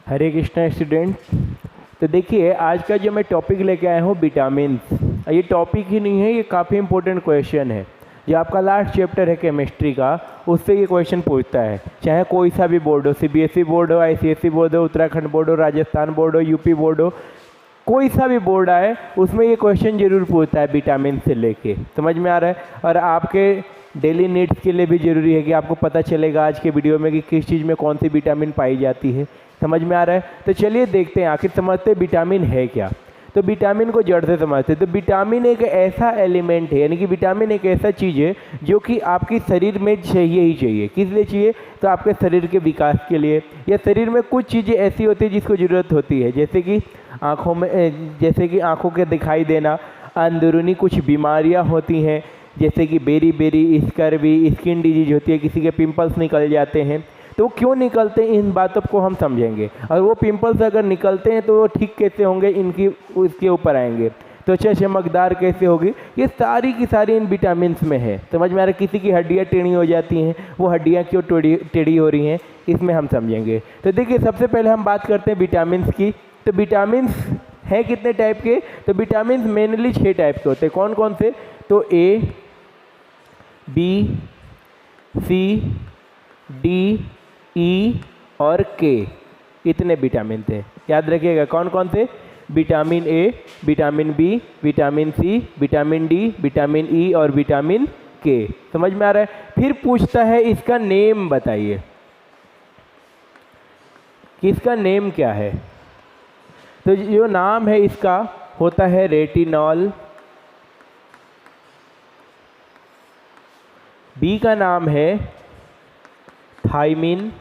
हरे Krishna student. तो देखिए आज का जो मैं टॉपिक लेके आया हूँ विटामिन। ये टॉपिक ही नहीं है, ये काफ़ी इंपॉर्टेंट क्वेश्चन है। जो आपका लास्ट चैप्टर है केमिस्ट्री का, उससे ये क्वेश्चन पूछता है। चाहे कोई सा भी बोर्ड हो, सीबीएसई बोर्ड हो, आईसीएसई बोर्ड हो, उत्तराखंड बोर्ड हो, राजस्थान बोर्ड हो, यूपी बोर्ड हो, कोई सा भी बोर्ड आए उसमें ये क्वेश्चन जरूर पूछता है विटामिन से लेके। समझ में आ रहा है? और आपके डेली नीड्स के लिए भी ज़रूरी है कि आपको पता चलेगा आज के वीडियो में कि किस चीज़ में कौन सी विटामिन पाई जाती है। समझ में आ रहा है? तो चलिए देखते हैं आखिर समझते हैं विटामिन है क्या। तो विटामिन को जड़ से समझते हैं। तो विटामिन एक ऐसा एलिमेंट है, यानी कि विटामिन एक ऐसा चीज़ है जो कि आपकी शरीर में चाहिए ही चाहिए। किस लिए चाहिए? तो आपके शरीर के विकास के लिए, या शरीर में कुछ चीज़ें ऐसी होती है जिसको ज़रूरत होती है, जैसे कि आँखों के दिखाई देना, अंदरूनी कुछ बीमारियाँ होती हैं जैसे कि बेरी स्कर्वी, स्किन डिजीज होती है, किसी के पिंपल्स निकल जाते हैं। तो क्यों निकलते हैं इन बातों को हम समझेंगे। और वो पिंपल्स अगर निकलते हैं तो वो ठीक कैसे होंगे, उसके ऊपर आएंगे। त्वचा चमकदार कैसे होगी, ये सारी की सारी इन विटामिन में है। समझ में आ रहा है? किसी की हड्डियाँ टेढ़ी हो जाती हैं, वो हड्डियाँ क्यों टेढ़ी हो रही हैं, इसमें हम समझेंगे। तो देखिए सबसे पहले हम बात करते हैं विटामिन की। तो विटामिन हैं कितने टाइप के? तो विटामिन मेनली 6 टाइप के होते हैं। कौन कौन से? तो ए, बी, सी, डी, ई और के, इतने विटामिन थे। याद रखिएगा कौन कौन से? Vitamin A, vitamin B, vitamin C, vitamin D, vitamin E और विटामिन के। समझ में आ रहा है? फिर पूछता है इसका नेम बताइए कि इसका नेम क्या है। तो जो नाम है इसका होता है रेटिनॉल। बी का नाम है थायमिन।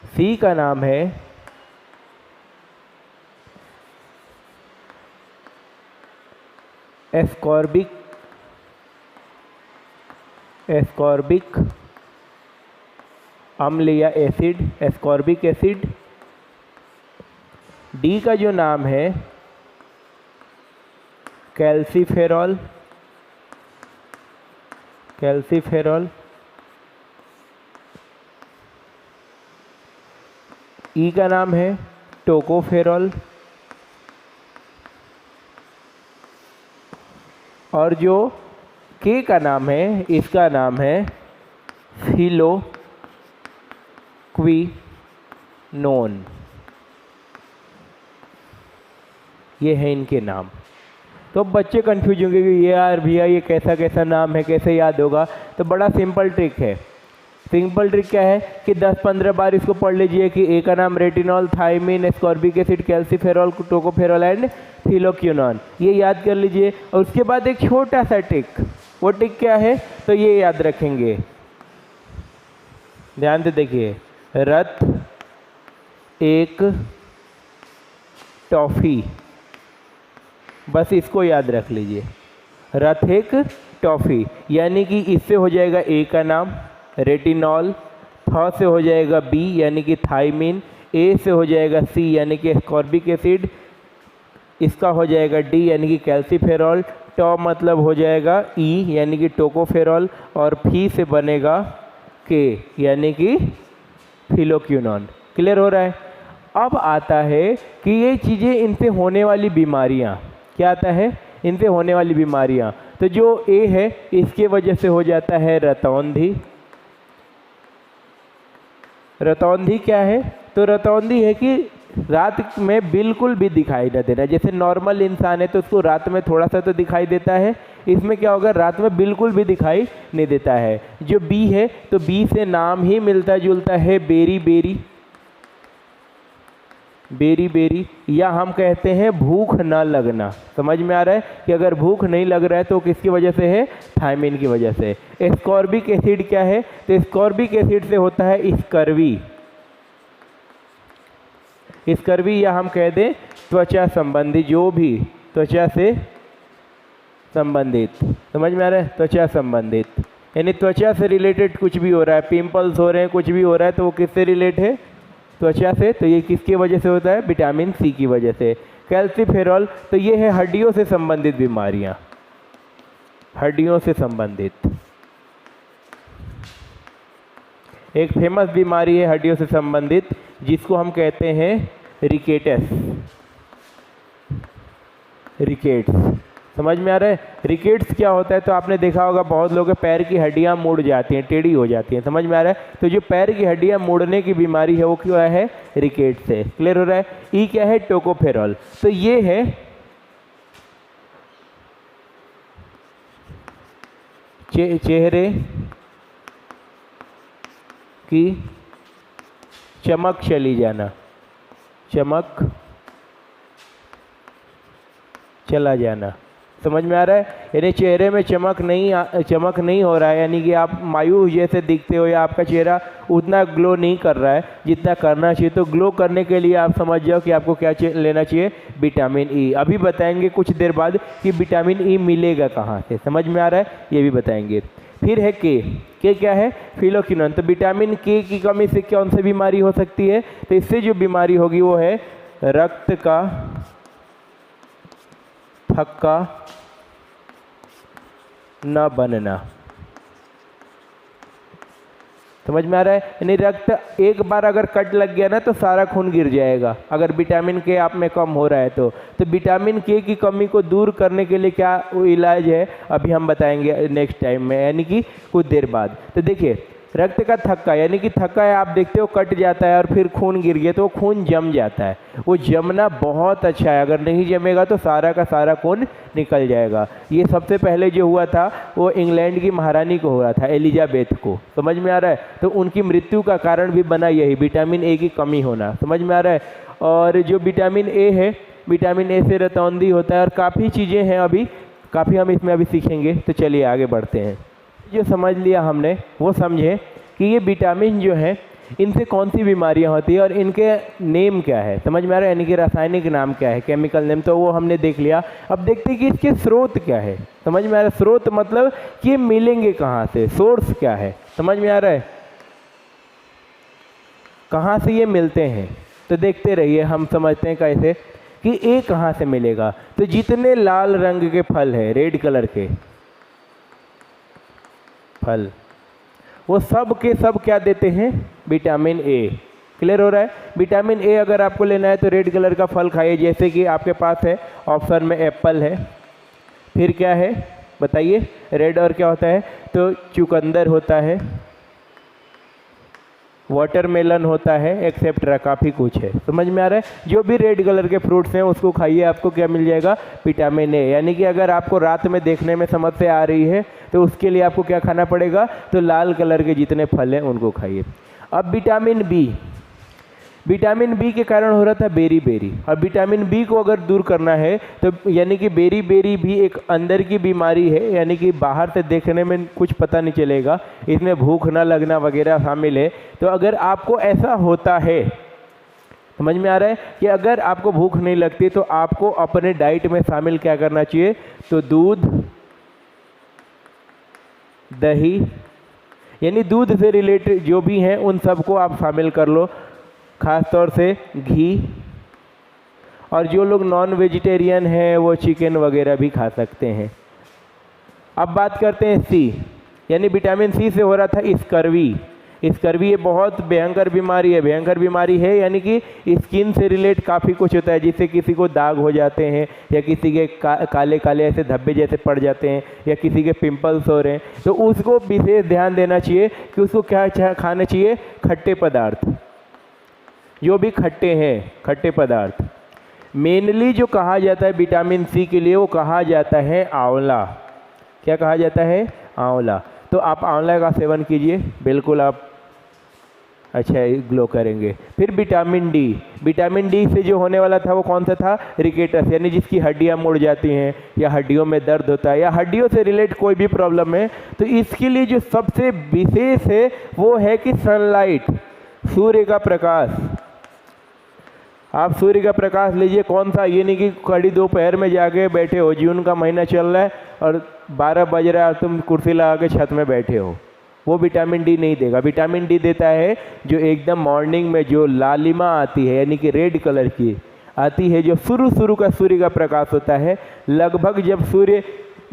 सी का नाम है एस्कॉर्बिक अम्ल या एसिड, एस्कॉर्बिक एसिड। डी का जो नाम है कैल्सीफेरॉल। ई का नाम है टोकोफेरॉल। और जो के का नाम है, इसका नाम है फिलोक्विनोन। ये है इनके नाम। तो बच्चे कंफ्यूज होंगे कि ये यार भैया ये कैसा कैसा नाम है, कैसे याद होगा। तो बड़ा सिंपल ट्रिक है। सिंपल ट्रिक क्या है कि 10-15 बार इसको पढ़ लीजिए कि ए का नाम retinol, thiamine, ascorbic acid, calciferol, tocopherol and phylloquinone, ये याद कर लीजिए। और उसके बाद एक छोटा सा ट्रिक, वो ट्रिक क्या है? तो ये याद रखेंगे, ध्यान से देखिए। रत एक टॉफी, बस इसको याद रख लीजिए। रथ एक टॉफी, यानी कि इससे हो जाएगा ए का नाम रेटिनॉल, थ से हो जाएगा बी यानी कि थायमिन, ए से हो जाएगा सी यानी कि एस्कॉर्बिक एसिड, इसका हो जाएगा डी यानी कि कैल्सीफेरॉल, टॉ मतलब हो जाएगा ई यानी कि टोकोफेरॉल, और फी से बनेगा के यानी कि फिलोक्विनोन। क्लियर हो रहा है? अब आता है कि ये चीज़ें, इनसे होने वाली बीमारियाँ, क्या आता है? इनसे होने वाली बीमारियाँ। तो जो ए है इसके वजह से हो जाता है रतौंधी। रतौंधी क्या है? तो रतौंधी है कि रात में बिल्कुल भी दिखाई न देना। जैसे नॉर्मल इंसान है तो उसको रात में थोड़ा सा तो दिखाई देता है, इसमें क्या होगा? रात में बिल्कुल भी दिखाई नहीं देता है। जो बी है तो बी से नाम ही मिलता जुलता है बेरी, या हम कहते हैं भूख न लगना। समझ में आ रहा है कि अगर भूख नहीं लग रहा है तो किसकी वजह से है? थायमिन की वजह से। एस्कॉर्बिक एसिड क्या है? तो एस्कॉर्बिक एसिड से होता है स्कर्वी, या हम कह दें त्वचा संबंधी, जो भी त्वचा से संबंधित। समझ में आ रहा है? त्वचा संबंधित, यानी त्वचा से रिलेटेड कुछ भी हो रहा है, पिंपल्स हो रहे हैं, कुछ भी हो रहा है, तो वो किससे रिलेट है? त्वचा से, तो ये किसकी वजह से होता है? विटामिन सी की वजह से। कैल्सीफेरॉल, तो ये है हड्डियों से संबंधित बीमारियां, हड्डियों से संबंधित एक फेमस बीमारी है हड्डियों से संबंधित, जिसको हम कहते हैं रिकेटस, रिकेट्स। समझ में आ रहा है? रिकेट्स क्या होता है? तो आपने देखा होगा बहुत लोगों के पैर की हड्डियां मुड़ जाती हैं, टेढ़ी हो जाती हैं। समझ में आ रहा है? तो जो पैर की हड्डियां मुड़ने की बीमारी है वो क्या है? रिकेट्स है। क्लियर हो रहा है? ई क्या है? टोकोफेरॉल। तो ये है चेहरे की चमक चली जाना, चमक चला जाना। समझ में आ रहा है? यानी चेहरे में चमक नहीं हो रहा है, यानी कि आप मायूस जैसे दिखते हो या आपका चेहरा उतना ग्लो नहीं कर रहा है जितना करना चाहिए। तो ग्लो करने के लिए आप समझ जाओ कि आपको क्या लेना चाहिए? Vitamin E. अभी बताएंगे कुछ देर बाद कि विटामिन ई मिलेगा कहाँ से। समझ में आ रहा है? ये भी बताएंगे। फिर है के क्या है? फिलोक्विनोन। तो विटामिन के की कमी से कौन सी बीमारी हो सकती है? तो इससे जो बीमारी होगी वो है रक्त का थक्का न बनना। समझ में आ रहा है? यानी रक्त एक बार अगर कट लग गया ना तो सारा खून गिर जाएगा, अगर विटामिन के आप में कम हो रहा है तो विटामिन के की कमी को दूर करने के लिए क्या इलाज है अभी हम बताएंगे नेक्स्ट टाइम में, यानी कि कुछ देर बाद। तो देखिए रक्त का थक्का, यानी कि थक्का है आप देखते हो कट जाता है और फिर खून गिर गया तो वो खून जम जाता है। वो जमना बहुत अच्छा है, अगर नहीं जमेगा तो सारा का सारा खून निकल जाएगा। ये सबसे पहले जो हुआ था वो इंग्लैंड की महारानी को हुआ था, एलिजाबेथ को। समझ में आ रहा है? तो उनकी मृत्यु का कारण भी बना यही, विटामिन ए की कमी होना। समझ में आ रहा है? और जो विटामिन ए है, विटामिन ए से रतौंधी होता है और काफ़ी चीज़ें हैं, अभी काफ़ी हम इसमें अभी सीखेंगे। तो चलिए आगे बढ़ते हैं। जो समझ लिया हमने वो समझे कि ये विटामिन जो है इनसे कौन सी बीमारियां होती है और इनके नेम क्या है। समझ में आ रहा है? यानी कि रासायनिक नाम क्या है, केमिकल नेम, तो वो हमने देख लिया। अब देखते हैं कि इसके स्रोत क्या है। समझ में आ रहा है? स्रोत मतलब कि ये मिलेंगे कहाँ से, सोर्स क्या है। समझ में आ रहा है? कहाँ से ये मिलते हैं? तो देखते रहिए, हम समझते हैं कैसे कि ए कहाँ से मिलेगा। तो जितने लाल रंग के फल है, रेड कलर के फल, वो सब के सब क्या देते हैं? Vitamin A. क्लियर हो रहा है? विटामिन ए अगर आपको लेना है तो रेड कलर का फल खाइए, जैसे कि आपके पास है ऑप्शन में एप्पल है, फिर क्या है बताइए? रेड और क्या होता है? तो चुकंदर होता है, वाटरमेलन होता है, एक्सेप्ट्रा, काफ़ी कुछ है। समझ में आ रहा है? जो भी रेड कलर के फ्रूट्स हैं उसको खाइए, आपको क्या मिल जाएगा? Vitamin A. यानी कि अगर आपको रात में देखने में समस्या आ रही है तो उसके लिए आपको क्या खाना पड़ेगा? तो लाल कलर के जितने फल हैं उनको खाइए। अब विटामिन बी, विटामिन बी के कारण हो रहा था बेरी बेरी। अब विटामिन बी को अगर दूर करना है तो यानी कि बेरी बेरी भी एक अंदर की बीमारी है, यानी कि बाहर से देखने में कुछ पता नहीं चलेगा, इसमें भूख ना लगना वगैरह शामिल है। तो अगर आपको ऐसा होता है, समझ में आ रहा है कि अगर आपको भूख नहीं लगती तो आपको अपने डाइट में शामिल क्या करना चाहिए? तो दूध, दही, यानी दूध से रिलेटेड जो भी हैं उन सबको आप शामिल कर लो, ख़ास तौर से घी। और जो लोग नॉन वेजिटेरियन हैं वो चिकन वगैरह भी खा सकते हैं। अब बात करते हैं सी, यानी विटामिन सी से हो रहा था स्कर्वी। स्कर्वी ये बहुत भयंकर बीमारी है, भयंकर बीमारी है, यानी कि स्किन से रिलेट काफ़ी कुछ होता है, जिससे किसी को दाग हो जाते हैं या किसी के काले काले ऐसे धब्बे जैसे पड़ जाते हैं या किसी के पिंपल्स हो रहे हैं। तो उसको विशेष ध्यान देना चाहिए कि उसको क्या खाना चाहिए? खट्टे पदार्थ, जो भी खट्टे हैं, खट्टे पदार्थ। मेनली जो कहा जाता है विटामिन सी के लिए वो कहा जाता है आंवला। क्या कहा जाता है? आंवला। तो आप आंवला का सेवन कीजिए, बिल्कुल आप अच्छा ग्लो करेंगे। फिर विटामिन डी, विटामिन डी से जो होने वाला था वो कौन सा था? रिकेटस, यानी जिसकी हड्डियां मुड़ जाती हैं या हड्डियों में दर्द होता है या हड्डियों से रिलेट कोई भी प्रॉब्लम है, तो इसके लिए जो सबसे विशेष है वो है कि सनलाइट, सूर्य का प्रकाश। आप सूर्य का प्रकाश लीजिए, कौन सा? ये नहीं कि कड़ी दोपहर में जाके बैठे हो, जून का महीना चल रहा है और 12 बज रहा है और तुम कुर्सी लगा के छत में बैठे हो। वो विटामिन डी नहीं देगा। विटामिन डी देता है जो एकदम मॉर्निंग में जो लालिमा आती है, यानी कि रेड कलर की आती है, जो शुरू का सूर्य का प्रकाश होता है। लगभग जब सूर्य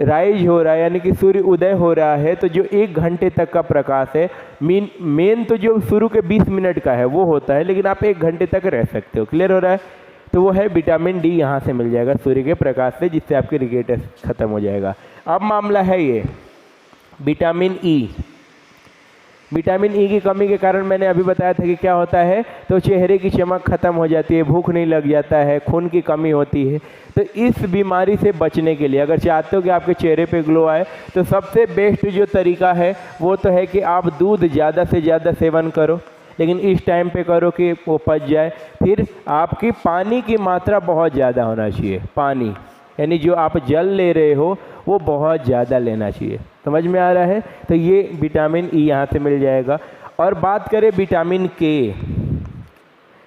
राइज हो रहा है, यानी कि सूर्य उदय हो रहा है, तो जो 1 घंटे तक का प्रकाश है, मेन तो जो शुरू के 20 मिनट का है वो होता है, लेकिन आप 1 घंटे तक रह सकते हो। क्लियर हो रहा है? तो वो है विटामिन डी, यहाँ से मिल जाएगा सूर्य के प्रकाश से, जिससे आपकी रिकेट खत्म हो जाएगा। अब मामला है ये विटामिन ई। विटामिन ई की कमी के कारण मैंने अभी बताया था कि क्या होता है, तो चेहरे की चमक खत्म हो जाती है, भूख नहीं लग जाता है, खून की कमी होती है। तो इस बीमारी से बचने के लिए अगर चाहते हो कि आपके चेहरे पे ग्लो आए, तो सबसे बेस्ट जो तरीका है वो तो है कि आप दूध ज़्यादा से ज़्यादा सेवन करो, लेकिन इस टाइम पे करो कि वो पच जाए। फिर आपकी पानी की मात्रा बहुत ज़्यादा होना चाहिए। पानी यानी जो आप जल ले रहे हो वो बहुत ज़्यादा लेना चाहिए। समझ में आ रहा है? तो ये विटामिन ई यहाँ से मिल जाएगा। और बात करें विटामिन के,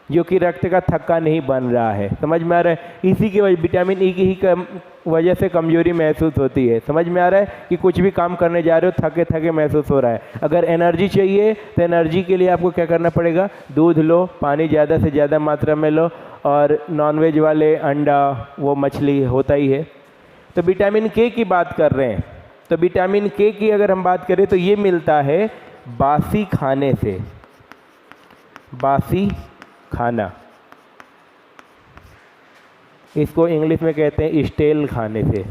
जो कि रक्त का थक्का नहीं बन रहा है। समझ में आ रहा है? इसी की वजह, विटामिन ई की ही वजह से कमजोरी महसूस होती है। समझ में आ रहा है कि कुछ भी काम करने जा रहे हो थके थके महसूस हो रहा है। अगर एनर्जी चाहिए तो एनर्जी के लिए आपको क्या करना पड़ेगा? दूध लो, पानी ज़्यादा से ज़्यादा मात्रा में लो, और नॉनवेज वाले अंडा, वो मछली होता ही है। तो विटामिन के की बात कर रहे हैं, तो विटामिन के की अगर हम बात करें तो ये मिलता है बासी खाने से। बासी खाना, इसको इंग्लिश में कहते हैं स्टेल खाने से।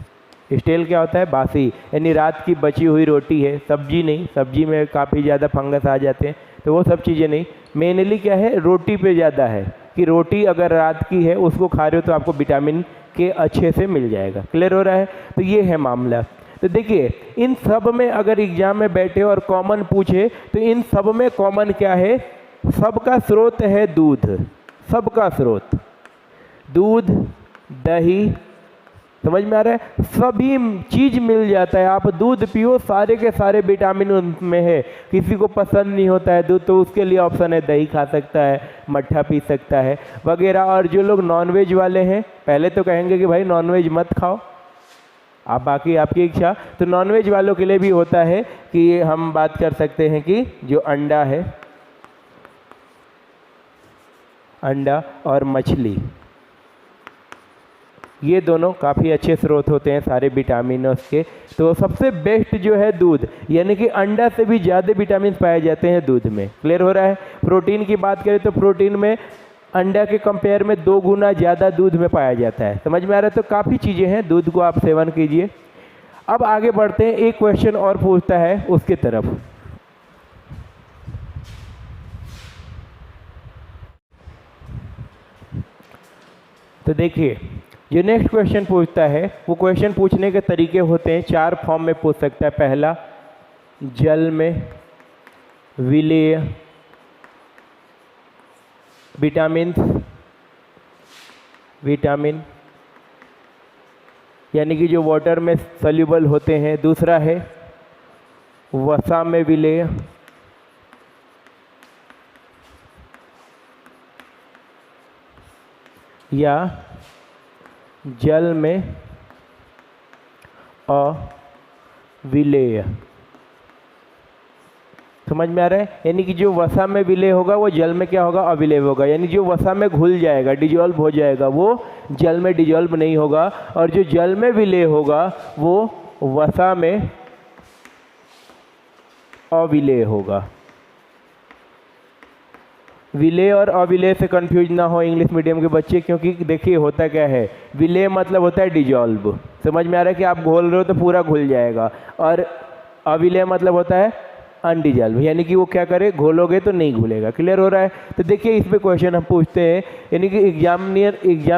स्टेल क्या होता है? बासी, यानी रात की बची हुई रोटी है, सब्जी नहीं, सब्जी में काफ़ी ज़्यादा फंगस आ जाते हैं, तो वो सब चीज़ें नहीं। मेनली क्या है, रोटी पे ज़्यादा है कि रोटी अगर रात की है उसको खा रहे हो तो आपको विटामिन के अच्छे से मिल जाएगा। क्लियर हो रहा है? तो ये है मामला। तो देखिए, इन सब में अगर एग्जाम में बैठे और कॉमन पूछे तो इन सब में कॉमन क्या है? सबका स्रोत है दूध। सबका स्रोत दूध, दही। समझ में आ रहा है? सभी चीज़ मिल जाता है। आप दूध पियो, सारे के सारे विटामिन उनमें है। किसी को पसंद नहीं होता है दूध, तो उसके लिए ऑप्शन है दही खा सकता है, मट्ठा पी सकता है वगैरह। और जो लोग नॉनवेज वाले हैं, पहले तो कहेंगे कि भाई नॉनवेज मत खाओ, आप बाकी आपकी इच्छा। तो नॉनवेज वालों के लिए भी होता है कि हम बात कर सकते हैं कि जो अंडा है, अंडा और मछली, ये दोनों काफ़ी अच्छे स्रोत होते हैं सारे विटामिनों के। तो सबसे बेस्ट जो है दूध, यानी कि अंडा से भी ज़्यादा विटामिन पाए जाते हैं दूध में। क्लियर हो रहा है? प्रोटीन की बात करें तो प्रोटीन में अंडा के कंपेयर में 2 गुना ज़्यादा दूध में पाया जाता है। समझ में आ रहा है? तो काफ़ी चीज़ें हैं, दूध को आप सेवन कीजिए। अब आगे बढ़ते हैं, एक क्वेश्चन और पूछता है उसकी तरफ। तो देखिए, जो नेक्स्ट क्वेश्चन पूछता है, वो क्वेश्चन पूछने के तरीके होते हैं, 4 फॉर्म में पूछ सकता है। पहला, जल में विलेय विटामिन, यानी कि जो वाटर में सॉल्युबल होते हैं। दूसरा है वसा में विलेय, या जल में अविलेय। समझ में आ रहा है? यानी कि जो वसा में विलेय होगा वो जल में क्या होगा? अविलेय होगा। यानी जो वसा में घुल जाएगा, डिजॉल्व हो जाएगा, वो जल में डिजॉल्व नहीं होगा। और जो जल में विलेय होगा वो वसा में अविलेय होगा। विलेय और अविलेय से कंफ्यूज ना हो इंग्लिश मीडियम के बच्चे, क्योंकि देखिए होता क्या है, विलेय मतलब होता है डिजॉल्व। समझ में आ रहा है कि आप घोल रहे हो तो पूरा घुल जाएगा, और अविलेय मतलब होता है अनडिजॉल्व, यानी कि वो क्या करे, घोलोगे तो नहीं घुलेगा। क्लियर हो रहा है? तो देखिए इस पे क्वेश्चन हम पूछते हैं, यानी कि एग्जाम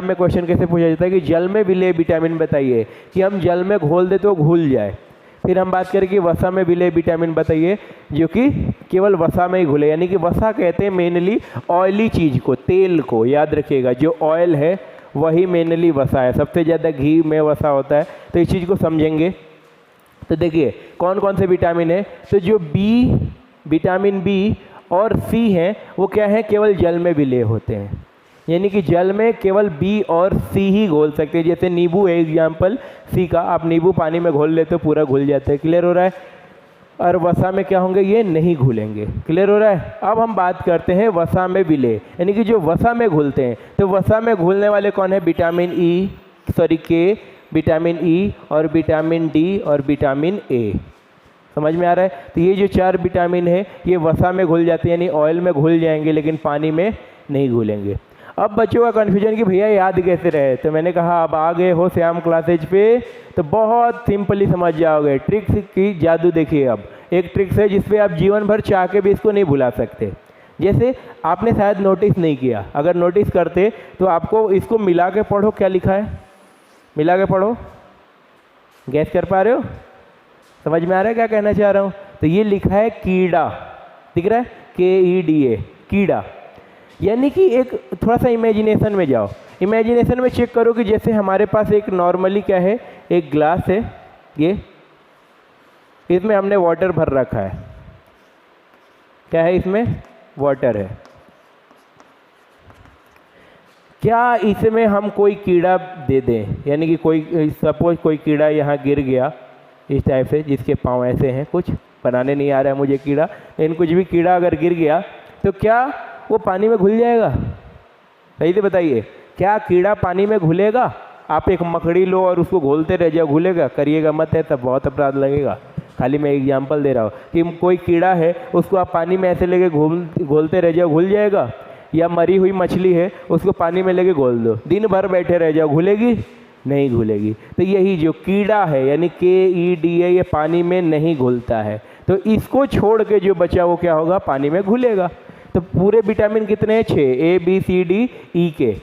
में क्वेश्चन कैसे पूछा जाता है कि जल में विलेय विटामिन बताइए, कि हम जल में घोल दे तो घुल जाए। फिर हम बात करें कि वसा में विलेय विटामिन बताइए जो कि केवल वसा में ही घुले, यानी कि वसा कहते हैं मेनली ऑयली चीज़ को, तेल को। याद रखिएगा, जो ऑयल है वही मेनली वसा है। सबसे ज़्यादा घी में वसा होता है, तो इस चीज़ को समझेंगे। तो देखिए कौन कौन से विटामिन है, तो जो विटामिन बी और सी हैं वो क्या है, केवल जल में विलेय होते हैं। यानी कि जल में केवल बी और सी ही घोल सकते हैं। जैसे नींबू है एग्जाम्पल सी का, आप नींबू पानी में घोल लेते हो पूरा घुल जाता है। क्लियर हो रहा है? और वसा में क्या होंगे, ये नहीं घुलेंगे। क्लियर हो रहा है। अब हम बात करते हैं वसा में विलय, यानी कि जो वसा में घुलते हैं। तो वसा में घुलने वाले कौन है, विटामिन ई, सॉरी के, विटामिन ई और विटामिन डी और विटामिन ए। समझ में आ रहा है। तो ये जो 4 विटामिन है ये वसा में घुल जाते हैं, यानी ऑयल में घुल जाएंगे लेकिन पानी में नहीं घुलेंगे। अब बच्चों का कन्फ्यूजन कि भैया याद कैसे रहे, तो मैंने कहा अब आ गए हो श्याम क्लासेज पे तो बहुत सिंपली समझ जाओगे। ट्रिक्स की जादू देखिए। अब एक ट्रिक्स है जिसपे आप जीवन भर चाह के भी इसको नहीं भुला सकते। जैसे आपने शायद नोटिस नहीं किया, अगर नोटिस करते तो आपको इसको मिला के पढ़ो। क्या लिखा है, मिला के पढ़ो, गैस कर पा रहे हो, समझ में आ रहा है क्या कहना चाह रहा हूँ। तो ये लिखा है कीड़ा, दिख रहा है, KEDA, कीड़ा। यानी कि एक थोड़ा सा इमेजिनेशन में जाओ, इमेजिनेशन में चेक करो कि जैसे हमारे पास एक नॉर्मली क्या है, एक ग्लास है, ये इसमें हमने वाटर भर रखा है। क्या है इसमें, वाटर है। क्या इसमें हम कोई कीड़ा दे दें, यानी कि कोई सपोज कोई कीड़ा यहाँ गिर गया इस टाइप से, जिसके पाँव ऐसे हैं, कुछ बनाने नहीं आ रहा है मुझे कीड़ा, लेकिन कुछ भी कीड़ा अगर गिर गया तो क्या वो पानी में घुल जाएगा? सही से बताइए, क्या कीड़ा पानी में घुलेगा? आप एक मकड़ी लो और उसको घोलते रह जाओ, घुलेगा? करिएगा मत, है तब बहुत अपराध लगेगा। खाली मैं एग्जांपल दे रहा हूँ कि कोई कीड़ा है उसको आप पानी में ऐसे लेके घोलते रह जाओ, घुल जाएगा? या मरी हुई मछली है उसको पानी में लेके घोल दो, दिन भर बैठे रह जाओ, घुलेगी? नहीं घुलेगी। तो यही जो कीड़ा है यानी KEDA ये पानी में नहीं घुलता है, तो इसको छोड़ के जो बचा वो क्या होगा, पानी में घुलेगा। तो पूरे विटामिन कितने हैं, 6, A B C D E K।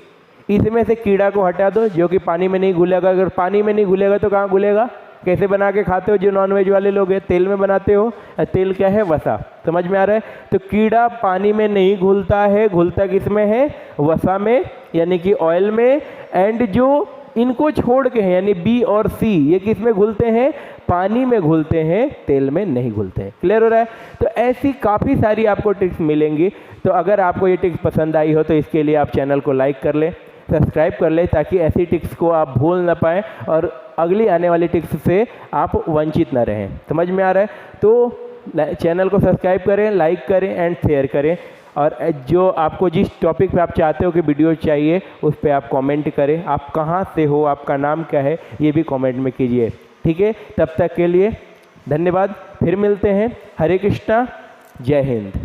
इसमें से कीड़ा को हटा दो जो कि पानी में नहीं घुलेगा। अगर पानी में नहीं घुलेगा तो कहाँ घुलेगा? कैसे बना के खाते हो जो नॉनवेज वाले लोग हैं, तेल में बनाते हो। तेल क्या है, वसा। समझ में आ रहा है। तो कीड़ा पानी में नहीं घुलता है, घुलता किस में है, वसा में, यानी कि ऑयल में। एंड जो इनको छोड़ के हैं यानी B और C ये किस में घुलते हैं, पानी में घुलते हैं, तेल में नहीं घुलते हैं। क्लियर हो रहा है। तो ऐसी काफ़ी सारी आपको ट्रिक्स मिलेंगी। तो अगर आपको ये ट्रिक्स पसंद आई हो तो इसके लिए आप चैनल को लाइक कर लें, सब्सक्राइब कर लें, ताकि ऐसी ट्रिक्स को आप भूल ना पाएँ और अगली आने वाली ट्रिक्स से आप वंचित ना रहें। समझ में आ रहा है। तो चैनल को सब्सक्राइब करें, लाइक करें एंड शेयर करें। और जो आपको जिस टॉपिक पे आप चाहते हो कि वीडियो चाहिए उस पे आप कमेंट करें। आप कहाँ से हो, आपका नाम क्या है, ये भी कमेंट में कीजिए। ठीक है, तब तक के लिए धन्यवाद। फिर मिलते हैं। हरे कृष्णा, जय हिंद।